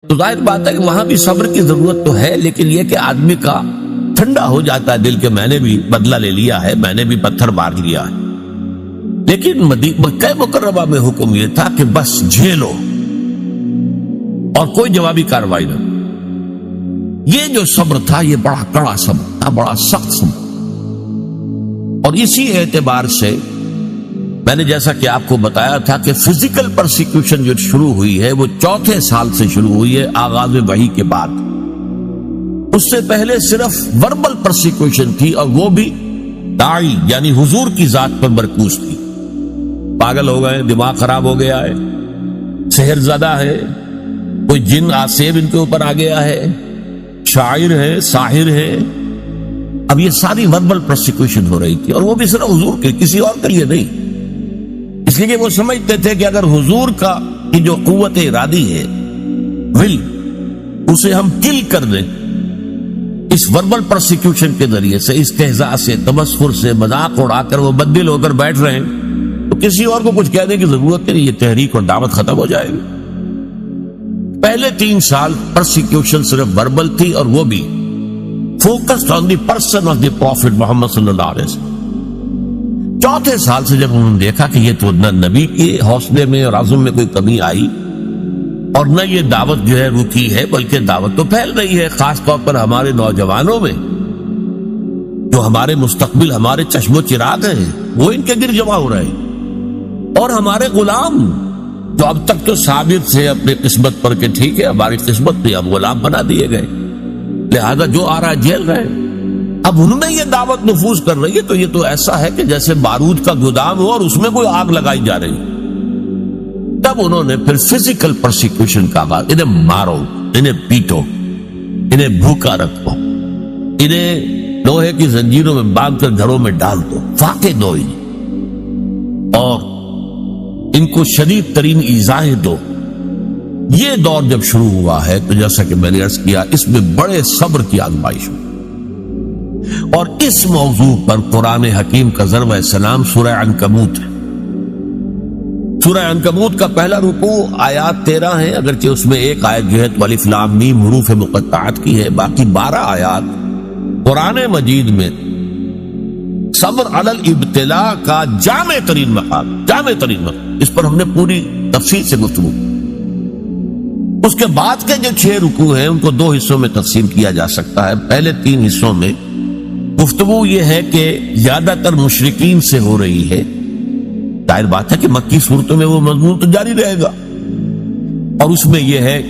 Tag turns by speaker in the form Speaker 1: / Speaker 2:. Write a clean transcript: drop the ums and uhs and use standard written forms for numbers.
Speaker 1: تو ظاہر بات ہے کہ وہاں بھی صبر کی ضرورت تو ہے، لیکن یہ کہ آدمی کا ٹھنڈا ہو جاتا ہے دل کے میں نے بھی بدلہ لے لیا ہے، میں نے بھی پتھر مار لیا ہے. لیکن مکہ مکرمہ میں حکم یہ تھا کہ بس جھیلو اور کوئی جوابی کارروائی نہ. یہ جو صبر تھا یہ بڑا کڑا صبر تھا، بڑا سخت صبر. اور اسی اعتبار سے میں نے جیسا کہ آپ کو بتایا تھا کہ فزیکل پرسیکیوشن جو شروع ہوئی ہے وہ 4 سال سے شروع ہوئی ہے آغاز وحی کے بعد. اس سے پہلے صرف وربل پرسیکیوشن تھی، اور وہ بھی داعی یعنی حضور کی ذات پر مرکوز تھی. پاگل ہو گئے، دماغ خراب ہو گیا ہے، سحر زدہ ہے، کوئی جن آسیب ان کے اوپر آ گیا ہے، شاعر ہے، ساحر ہے. اب یہ ساری وربل پرسیکیوشن ہو رہی تھی، اور وہ بھی صرف حضور کے، کسی اور کے لیے نہیں. اس لیے کہ وہ سمجھتے تھے کہ اگر حضور کا کی جو قوت ارادی ہے، ول، اسے ہم کل کر دیں اس وربل پرسیکیوشن کے ذریعے سے، استہزاء سے، تمسخر سے، مذاق اڑا کر وہ بددل ہو کر بیٹھ رہے ہیں، تو کسی اور کو کچھ کہنے کی ضرورت نہیں، یہ تحریک اور دعوت ختم ہو جائے گی. پہلے 3 سال پرسیکیوشن صرف وربل تھی، اور وہ بھی focused on the person of the prophet Muhammad صلی اللہ علیہ وسلم. 4 سال سے جب انہوں نے دیکھا کہ یہ تو نہ نبی کے حوصلے میں اور عزم میں کوئی کمی آئی، اور نہ یہ دعوت جو ہے رکی ہے، بلکہ دعوت تو پھیل رہی ہے، خاص طور پر ہمارے نوجوانوں میں، جو ہمارے مستقبل، ہمارے چشم و چراغ ہیں، وہ ان کے گر جمع ہو رہے ہیں. اور ہمارے غلام جو اب تک تو ثابت تھے اپنی قسمت پر کہ ٹھیک ہے ہماری قسمت تھی، اب غلام بنا دیے گئے، لہذا جو آ رہا ہے جھیل رہے ہیں. اب ان میں یہ دعوت نفوذ کر رہی ہے، تو یہ تو ایسا ہے کہ جیسے بارود کا گودام ہو اور اس میں کوئی آگ لگائی جا رہی. تب انہوں نے پھر فزیکل پرسیکیوشن کا آغاز، انہیں مارو، انہیں پیٹو، انہیں بھوکا رکھو، انہیں لوہے کی زنجیروں میں باندھ کر گھروں میں ڈال دو، فاقے دو، اور ان کو شدید ترین ایذائیں دو. یہ دور جب شروع ہوا ہے تو جیسا کہ میں نے عرض کیا، اس میں بڑے صبر کی آزمائش ہوئی. اور اس موضوع پر قرآن حکیم کا ضرب سلام سورہ عنکبوت ہے. سورہ عنکبوت کا پہلا رکوع آیات 13 ہیں، اگرچہ اس میں ایک آیت جو ہے الف لام میم حروف مقطعات کی ہے، باقی 12 آیات قرآن مجید میں صبر علی الابتلاء کا جامع ترین مقام، جامع ترین مقام. اس پر ہم نے پوری تفصیل سے گفتگو. اس کے بعد کے جو 6 رکوع ہیں ان کو 2 حصوں میں تقسیم کیا جا سکتا ہے. پہلے 3 حصوں میں گفتگو یہ ہے کہ زیادہ تر مشرکین سے ہو رہی ہے. ظاہر بات ہے کہ مکی صورتوں میں وہ مضمون تو جاری رہے گا، اور اس میں یہ ہے